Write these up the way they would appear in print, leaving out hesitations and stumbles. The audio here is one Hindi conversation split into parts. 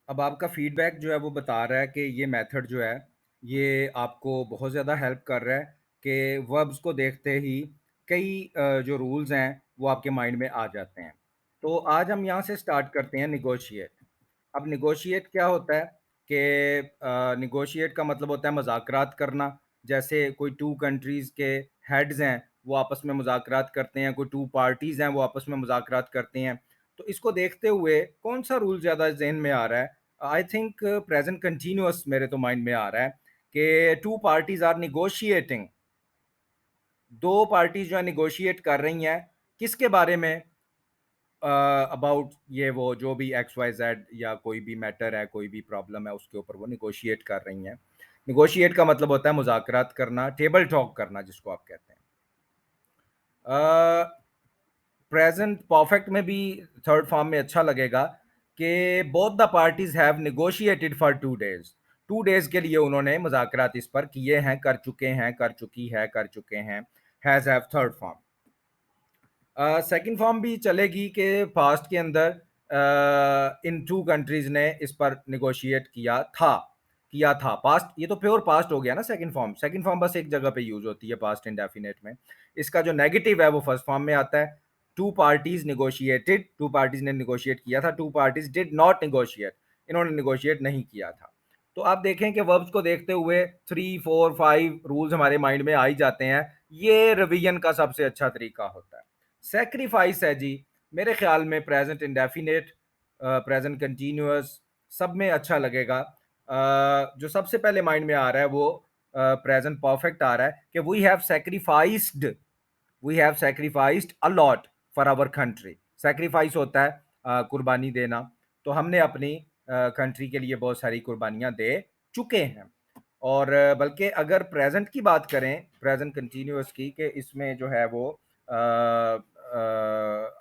अब आपका फीडबैक जो है वो बता रहा है कि ये मेथड जो है, ये आपको बहुत ज़्यादा हेल्प कर रहा है कि वर्ब्स को देखते ही कई जो रूल्स हैं, वो आपके माइंड में आ जाते हैं। तो आज हम यहाँ से स्टार्ट करते हैं नेगोशिएट। अब नेगोशिएट क्या होता है कि नेगोशिएट का मतलब होता है मुज़ाकरात करना। जैसे कोई 2 कंट्रीज़ के हेड्स हैं, वो आपस में मुज़ाकरात करते हैं, कोई 2 पार्टीज़ हैं, वो आपस में मुज़ाकरात करते हैं। तो इसको देखते हुए कौन-सा रूल ज़्यादा ज़हन में आ रहा है? आई थिंक प्रेज़ेंट कंटीन्यूअस मेरे तो माइंड में आ रहा है कि 2 पार्टीज़ आर नेगोशिएटिंग। 2 पार्टीज़ जो है नेगोशिएट कर रही हैं, किसके बारे में? अबाउट ये वो जो भी एक्स वाई जेड या कोई भी मैटर है, कोई भी प्रॉब्लम है, उसके ऊपर वो निगोशिएट कर रही हैं। निगोशिएट का मतलब होता है मुज़ाकरात करना, टेबल टॉक करना जिसको आप कहते हैं। प्रेज़ेंट परफेक्ट में भी थर्ड फॉर्म में अच्छा लगेगा कि both the parties have negotiated for 2 days. 2 days के लिए उन्होंने मुज़ाकरात इस पर किए हैं, कर चुके हैं, कर चुकी है, कर चुके हैं। Has have third form. Second form भी चलेगी कि पास्ट के अंदर इन 2 कंट्रीज़ ने इस पर नेगोशिएट किया था। पास्ट ये तो प्योर पास्ट हो गया ना सेकंड फॉर्म। सेकंड फॉर्म बस एक जगह पे यूज़ होती है पास्ट इंडेफिनिट में। इसका जो नेगेटिव है वो फर्स्ट फॉर्म में आता है। 2 पार्टीज़ नेगोशिएटेड, 2 पार्टीज़ ने नेगोशिएट किया था, 2 पार्टीज़ डिड नॉट नेगोशिएट, इन्होंने नेगोशिएट नहीं किया था। तो आप देखें कि वर्ब्स को देखते हुए 3, 4, 5 रूल्स हमारे माइंड में आ ही जाते हैं। ये रिवीजन का सबसे अच्छा तरीका होता है। सैक्रिफाइस है जी, मेरे ख्याल में प्रेजेंट इंडेफिनिट, प्रेजेंट कंटिन्यूअस सब में अच्छा लगेगा। जो सबसे पहले माइंड में आ रहा है वो प्रेजेंट परफेक्ट आ रहा है कि we have sacrificed a lot for our country. Sacrifice होता है कुर्बानी देना। तो हमने अपनी कंट्री के लिए बहुत सारी कुर्बानियां दे चुके हैं। और बल्कि अगर प्रेजेंट की बात करें, प्रेजेंट कंटिन्यूअस की, कि इसमें जो है वो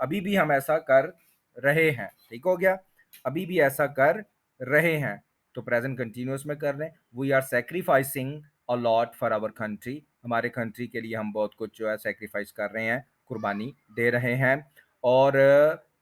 अभी भी हम ऐसा कर रहे हैं। ठीक हो गया, अभी भी ऐसा कर रहे हैं। तो प्रेजेंट कंटिन्यूअस में कर रहे हैं। We are sacrificing a lot for our country. हमारे कंट्री के लिए हम बहुत कुछ जो है सेक्रीफाइस कर रहे हैं, कुर्बानी दे रहे हैं। और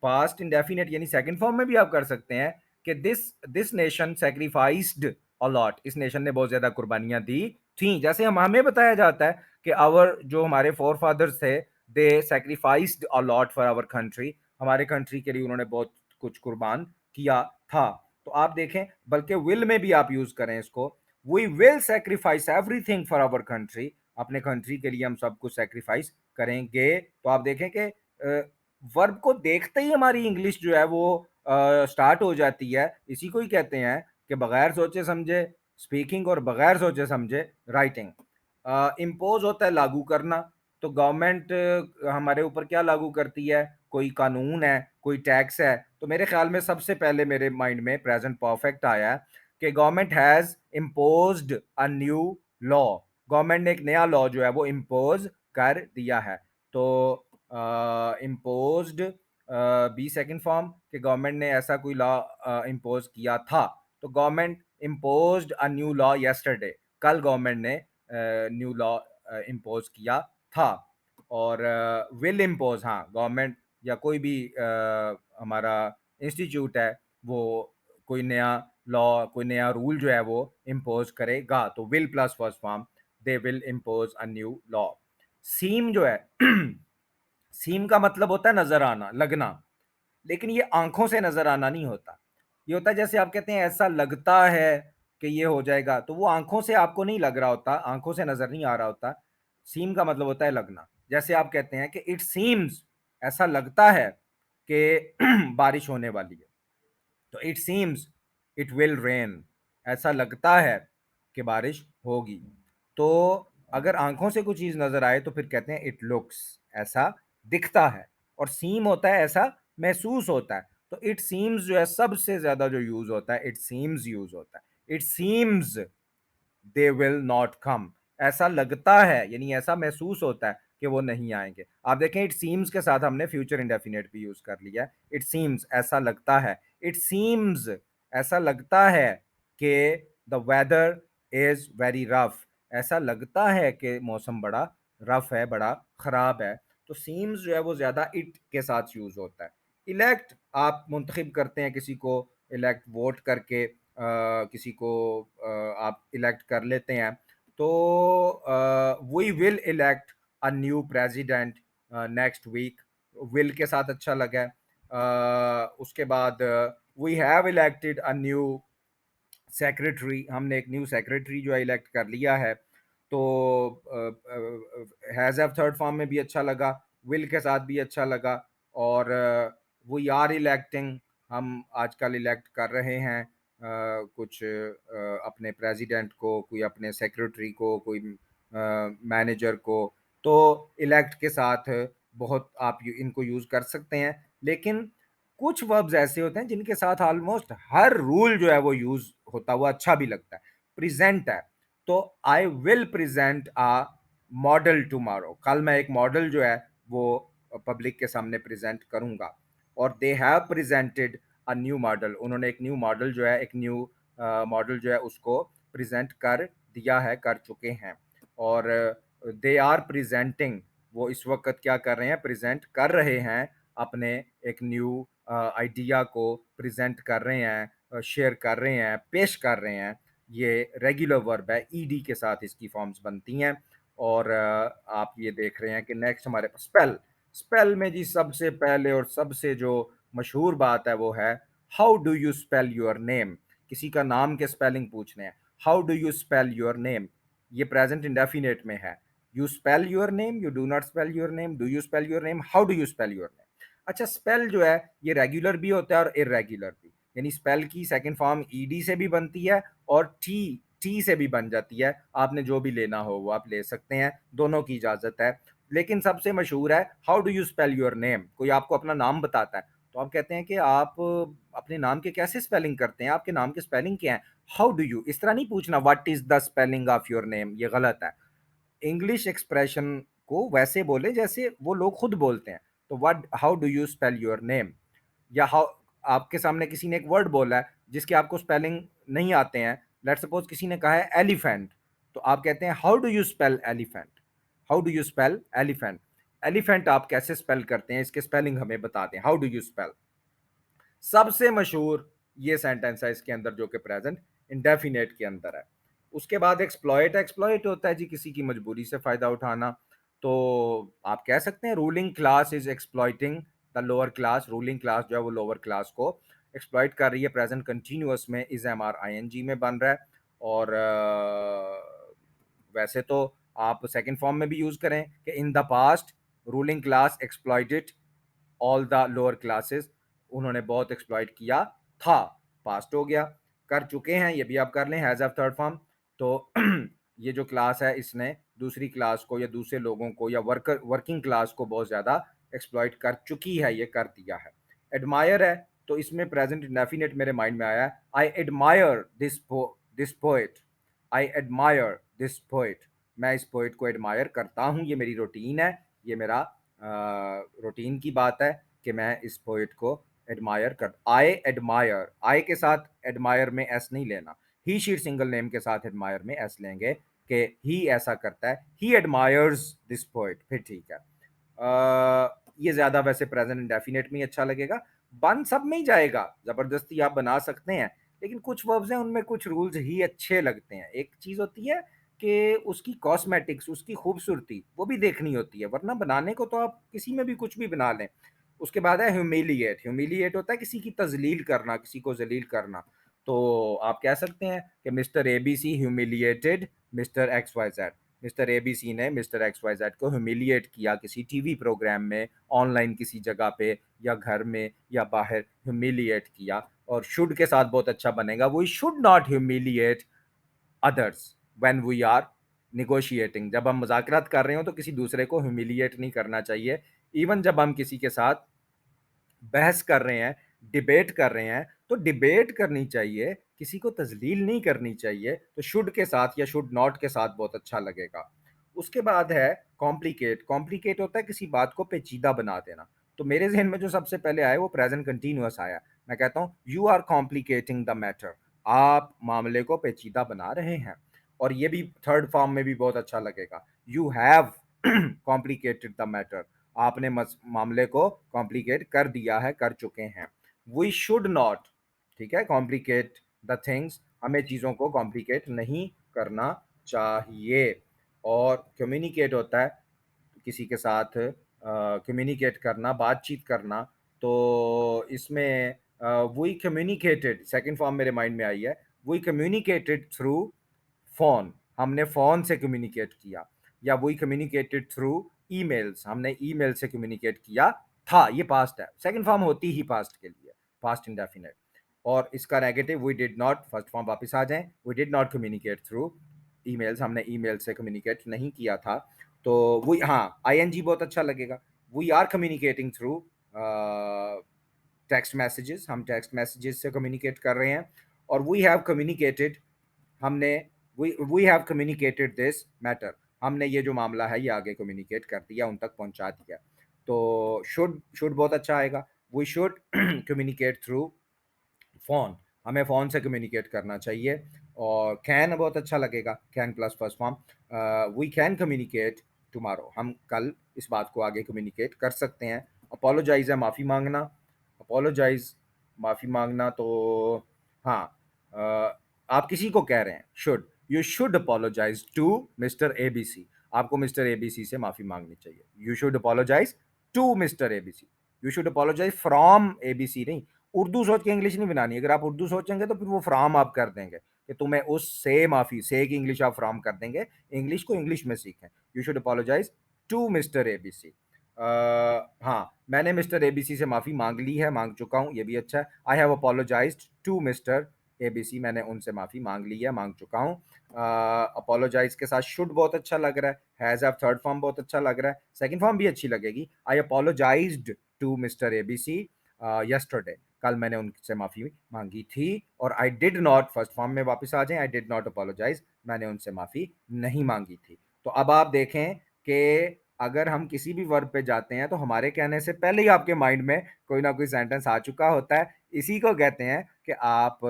पास्ट इंडेफिनिट यानी सेकंड फॉर्म में भी आप कर सकते हैं कि this nation sacrificed a lot. इस नेशन ने बहुत ज्यादा कुर्बानियां दी थी। जैसे हम हमें बताया जाता है कि आवर जो हमारे फोर फादर्स थे, they sacrificed a lot for our country. हमारे कंट्री के लिए उन्होंने बहुत कुछ कुर्बान किया था। तो आप देखें, बल्कि विल में भी आप यूज करें इसको। We will sacrifice everything for our country. अपने कंट्री के लिए हम सब कुछ सेक्रीफाइस करेंगे। तो आप देखें कि वर्ब को देखते ही हमारी इंग्लिश जो है वो स्टार्ट हो जाती है। इसी को ही कहते हैं कि बगैर सोचे समझे स्पीकिंग और बगैर सोचे समझे राइटिंग। इम्पोज होता है लागू करना। तो गवर्नमेंट हमारे ऊपर क्या लागू करती है? कोई कानून है, कोई टैक्स है। तो मेरे ख्याल में सबसे पहले मेरे माइंड में प्रेजेंट परफेक्ट आया है कि government has imposed a new law. Government ने एक नया लॉ जो है वो इम्पोज कर दिया है। तो इम्पोज्ड बी सेकंड फॉर्म कि गवर्नमेंट ने ऐसा कोई लॉ इम्पोज किया था। तो गवर्नमेंट इम्पोज्ड अ न्यू लॉ यस्टरडे। कल गवर्नमेंट ने न्यू लॉ इम्पोज किया था। और विल इम्पोज, हाँ, गवर्नमेंट या कोई भी हमारा इंस्टीट्यूट है, वो कोई नया लॉ, कोई नया रूल जो है वो इम्पोज करेगा। तो will plus first form, they will impose a new law. सीम जो है सीम का मतलब होता है नजर आना, लगना। लेकिन ये आंखों से नजर आना नहीं होता। ये होता है जैसे आप कहते हैं ऐसा लगता है कि ये हो जाएगा, तो वो आंखों से आपको नहीं लग रहा होता, आंखों से नजर नहीं आ रहा होता। सीम का मतलब होता है लगना। जैसे आप कहते हैं कि इट सीम्स, ऐसा लगता है कि बारिश होने वाली है। तो it seems it will rain, ऐसा लगता है कि बारिश होगी। तो अगर आंखों से कुछ चीज नजर आए तो फिर कहते हैं इट लुक्स, ऐसा दिखता है। और सीम होता है ऐसा महसूस होता है। तो इट सीम्स जो है सबसे ज्यादा जो यूज होता है, इट सीम्स यूज होता है। It seems they will not come. ऐसा लगता है यानी ऐसा महसूस होता है कि वो नहीं आएंगे। आप देखें, इट सीम्स के साथ हमने फ्यूचर इंडेफिनेट भी यूज कर लिया। इट सीम्स ऐसा लगता है। इट सीम्स ऐसा लगता है कि the weather is very rough. ऐसा लगता है कि मौसम बड़ा रफ है, बड़ा खराब है। तो सीम्स जो है वो ज्यादा इट के साथ यूज होता है। इलेक्ट आप मुंतखब करते हैं किसी को, इलेक्ट वोट करके किसी को आप इलेक्ट कर लेते हैं, तो we will elect a new president next week. Will के साथ अच्छा लगा है। उसके बाद we have elected a new secretary, हमने एक न्यू सेक्रेटरी जो है इलेक्ट कर लिया है। तो हैज़ हैव थर्ड फॉर्म में भी अच्छा लगा, विल के साथ भी अच्छा लगा। और वी आर इलेक्टिंग, हम आजकल इलेक्ट कर रहे हैं कुछ अपने प्रेसिडेंट को, कोई अपने सेक्रेटरी को, कोई मैनेजर को। तो इलेक्ट के साथ बहुत आप इनको यूज़ कर सकते हैं। लेकिन कुछ वर्ब्स ऐसे होते हैं जिनके साथ ऑलमोस्ट हर रूल जो है वो यूज होता हुआ अच्छा भी लगता है। प्रेजेंट है, तो I will present a model tomorrow, कल मैं एक मॉडल जो है वो पब्लिक के सामने प्रेजेंट करूंगा। और they have presented a new model, उन्होंने एक न्यू मॉडल जो है, एक न्यू मॉडल जो है उसको प्रेजेंट कर दिया है, कर चुके हैं। और दे आर प्रेजेंटिंग, वो इस वक्त क्या कर रहे हैं, प्रेजेंट कर रहे हैं अपने एक न्यू आइडिया को प्रेजेंट कर रहे हैं, शेयर कर रहे हैं, पेश कर रहे हैं। ये रेगुलर वर्ब है, ईडी के साथ इसकी फॉर्म्स बनती हैं। और आप ये देख रहे हैं कि नेक्स्ट हमारे पास स्पेल। स्पेल में जी सबसे पहले और सबसे जो मशहूर बात है वो है how do you spell your name. किसी का नाम के स्पेलिंग पूछने हैं, how do you spell your name. ये प्रेजेंट इंडेफिनेट में है। You spell your name, you do not spell your name, do you spell your name, how do you spell your name. अच्छा, स्पेल जो है ये रेगुलर भी होता है और इरेगुलर भी, यानी स्पेल की सेकंड फॉर्म ईडी से भी बनती है और टी टी से भी बन जाती है। आपने जो भी लेना हो वो आप ले सकते हैं, दोनों की इजाजत है। लेकिन सबसे मशहूर है how do you spell your name. कोई आपको अपना नाम बताता है तो आप कहते हैं कि आप अपने नाम के कैसे स्पेलिंग करते हैं, आपके नाम के स्पेलिंग क्या है, हाउ डू यू। इस तरह नहीं पूछना what is the spelling of your name, ये गलत है। इंग्लिश एक्सप्रेशन को वैसे बोले जैसे वो लोग खुद बोलते हैं। तो what, how do you spell your name. या हाउ, आपके सामने किसी ने एक वर्ड बोला है जिसके आपको स्पेलिंग नहीं आते हैं, लेट्स सपोज किसी ने कहा है एलिफेंट, तो आप कहते हैं how do you spell elephant, how do you spell elephant. Elephant आप कैसे स्पेल करते हैं, इसके स्पेलिंग हमें बता दें, हाउ डू यू स्पेल। सबसे मशहूर ये सेंटेंस है इसके अंदर जो कि प्रेजेंट इंडेफिनेट के अंदर है। उसके बाद एक्सप्लॉइट, एक्सप्लॉइट होता है जी किसी की मजबूरी से फायदा उठाना। तो आप कह सकते हैं ruling class is exploiting the lower class, ruling class जो है वो लोअर क्लास को एक्सप्लॉइट कर रही है। प्रेजेंट कंटिन्यूअस में is am are I N G में बन रहा है। और वैसे तो आप सेकेंड फॉर्म में भी यूज करें कि in the past ruling class exploited all the lower classes, उन्होंने बहुत एक्सप्लॉइट किया था। पास्ट हो गया, कर चुके हैं, ये भी आप कर लें हैज ऑफ थर्ड फॉर्म। तो ये जो क्लास है इसने दूसरी क्लास को या दूसरे लोगों को या वर्किंग क्लास को बहुत ज़्यादा एक्सप्लॉइट कर चुकी है, ये कर दिया है। एडमायर है, तो इसमें प्रेजेंट इंडेफिनिट मेरे माइंड में आया, I admire this poet, I admire this poet. मैं इस पोएट को एडमायर करता हूँ, ये मेरी रूटीन है, ये मेरा रूटीन की बात है कि मैं इस पोइट को एडमायर कर। आई एडमायर, आई के साथ एडमायर में एस नहीं लेना, ही शीट सिंगल नेम के साथ एडमायर में एस लेंगे कि ही ऐसा करता है, ही एडमायर्स दिस पोइट, फिर ठीक है। ये ज़्यादा वैसे प्रेजेंट इंडेफिनेट में ही अच्छा लगेगा। बन सब में ही जाएगा, ज़बरदस्ती आप बना सकते हैं। लेकिन कुछ वर्ब्स हैं उनमें कुछ रूल्स ही अच्छे लगते हैं। एक चीज़ होती है कि उसकी कॉस्मेटिक्स, उसकी खूबसूरती वो भी देखनी होती है, वरना बनाने को तो आप किसी में भी कुछ भी बना लें। उसके बाद है ह्यूमिलिएट। ह्यूमिलिएट होता है किसी की तजलील करना, किसी को जलील करना। तो आप कह सकते हैं कि mister A B C humiliated mister X Y Z. Mister A B C ने मिस्टर एक्स वाई जेड को ह्यूमिलिएट किया किसी टीवी प्रोग्राम में, ऑनलाइन किसी जगह पे, या घर में या बाहर ह्यूमिलिएट किया। और शुड के साथ बहुत अच्छा बनेगा, we should not humiliate others when we are negotiating. जब हम मुज़ाकरात कर रहे हो तो किसी दूसरे को ह्यूमिलिएट नहीं करना चाहिए। इवन जब हम किसी के साथ बहस कर रहे हैं, डिबेट कर रहे हैं, तो डिबेट करनी चाहिए, किसी को तजलील नहीं करनी चाहिए। तो शुड के साथ या शुड नॉट के साथ बहुत अच्छा लगेगा। उसके बाद है कॉम्प्लिकेट। कॉम्प्लिकेट होता है किसी बात को पेचीदा बना देना। तो मेरे जहन में जो सबसे पहले आया वो प्रेजेंट कंटिन्यूअस आया। मैं कहता हूँ you are complicating the matter, आप मामले को पेचीदा बना रहे हैं। और ये भी थर्ड फॉर्म में भी बहुत अच्छा लगेगा, you have complicated the matter, आपने मामले को कॉम्प्लिकेट कर दिया है, कर चुके हैं। वी शुड नॉट, ठीक है, कॉम्प्लिकेट द थिंग्स, हमें चीज़ों को कॉम्प्लिकेट नहीं करना चाहिए। और कम्युनिकेट होता है किसी के साथ कम्युनिकेट करना, बातचीत करना। तो इसमें वी कम्युनिकेटेड, सेकंड फॉर्म मेरे माइंड में आई है, वी कम्युनिकेटेड थ्रू फ़ोन, हमने फ़ोन से कम्युनिकेट किया, या वी कम्युनिकेटेड थ्रू ईमेल्स, हमने ईमेल से कम्युनिकेट किया था, ये पास्ट है, सेकंड फॉर्म होती ही पास्ट के लिए, पास्ट इंडेफिनिट। और इसका negative we did not, first form वापस आ जाएं, we did not communicate through emails, हमने ईमेल से कम्युनिकेट नहीं किया था। तो वी, हाँ, आईएनजी बहुत अच्छा लगेगा, we are communicating through text messages, हम टेक्स्ट मैसेजेस से कम्युनिकेट कर रहे हैं। और वी हैव कम्युनिकेटेड, हमने we have communicated this matter, हमने ये जो मामला है ये आगे कम्युनिकेट कर दिया, उन तक पहुंचा दिया। तो शुड बहुत अच्छा आएगा, we should communicate through phone, हमें फ़ोन से कम्युनिकेट करना चाहिए। और कैन बहुत अच्छा लगेगा, can plus first form, we can communicate tomorrow, हम कल इस बात को आगे कम्युनिकेट कर सकते हैं। अपोलोजाइज़ है माफ़ी मांगना, अपोलोजाइज़ माफ़ी मांगना। तो हाँ, आप किसी को कह रहे हैं should, you should apologise to mister A B C, आपको मिस्टर ए बी सी से माफ़ी मांगनी चाहिए। You should apologise to mister A B C, you should apologise from A B C नहीं, उर्दू सोच के इंग्लिश नहीं बनानी। अगर आप उर्दू सोचेंगे तो फिर वो फ्रॉम आप कर देंगे कि तुम्हें उससे माफ़ी, से की इंग्लिश आप फ्रॉम कर देंगे, इंग्लिश को इंग्लिश में सीखें। You should apologise to mister A B C. हाँ, मैंने मिस्टर ए बी सी से माफ़ी मांग ली है, मांग चुका हूँ, ये भी अच्छा है। I have apologised to mister A B C, मैंने उनसे माफ़ी मांग ली है, मांग चुका हूँ। अपोलोजाइज के साथ शुड बहुत अच्छा लग रहा है, हैज़ हैव थर्ड फॉर्म बहुत अच्छा लग रहा है, सेकंड फॉर्म भी अच्छी लगेगी। I apologised to mister A B C yesterday, कल मैंने उनसे माफ़ी मांगी थी। और I did not, first form में वापस आ जाएं, आई डिड नॉट अपोलोजाइज, मैंने उनसे माफ़ी नहीं मांगी थी। तो अब आप देखें कि अगर हम किसी भी वर्ब पे जाते हैं तो हमारे कहने से पहले ही आपके माइंड में कोई ना कोई सेंटेंस आ चुका होता है। इसी को कहते हैं कि आप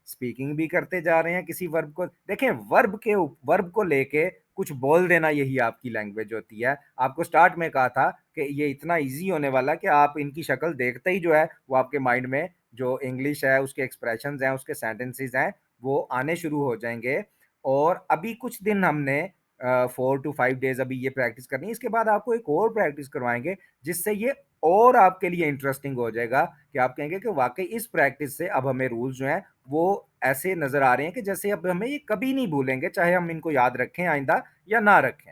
स्पीकिंग भी करते जा रहे हैं किसी वर्ब को। देखें, वर्ब को लेके कुछ बोल देना, यही आपकी लैंग्वेज होती है। आपको स्टार्ट में कहा था कि ये इतना इजी होने वाला कि आप इनकी शक्ल देखते ही जो है वो आपके माइंड में जो इंग्लिश है, उसके एक्सप्रेशंस हैं, उसके सेंटेंसेस हैं, वो आने शुरू हो जाएंगे। और अभी कुछ दिन हमने 4 to 5 डेज अभी ये प्रैक्टिस करनी है, इसके बाद आपको एक और प्रैक्टिस करवाएंगे जिससे ये और आपके लिए इंटरेस्टिंग हो जाएगा कि आप कहेंगे कि वाकई इस प्रैक्टिस से अब हमें रूल्स जो हैं वो ऐसे नजर आ रहे हैं कि जैसे अब हमें ये कभी नहीं भूलेंगे, चाहे हम इनको याद रखें आइंदा या ना रखें।